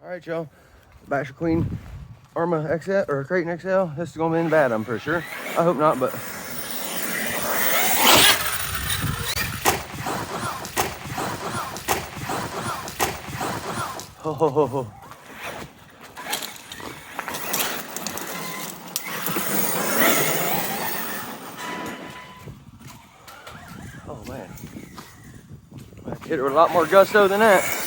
All right, y'all. Basherqueen Arrma XL or Kraton XL. This is gonna be in bad, I'm pretty sure. I hope not, but. Ho ho ho ho. Oh man. I hit her with a lot more gusto than that.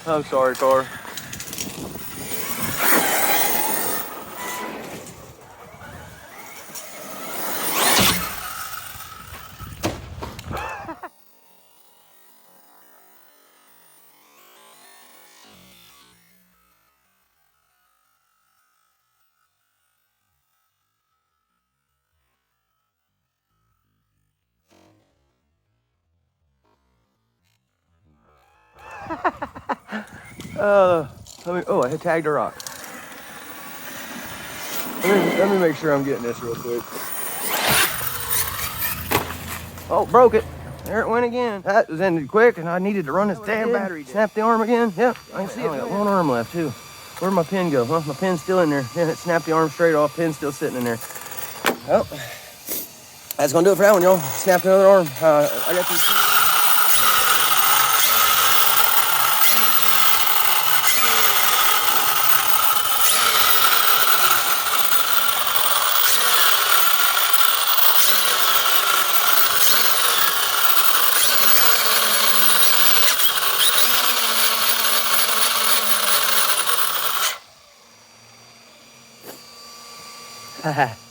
I'm sorry, car. I had tagged a rock. Let me make sure I'm getting this real quick. Oh, broke it. There it went again. That was ended quick, and I needed to run this damn battery. Snap the arm again. Yep, I can see it. I got one arm left too. Where'd my pin go? Huh? My pin's still in there. Yeah, it snapped the arm straight off. Pin's still sitting in there. Well, that's gonna do it for that one, y'all. Snapped another arm. I got these. Haha.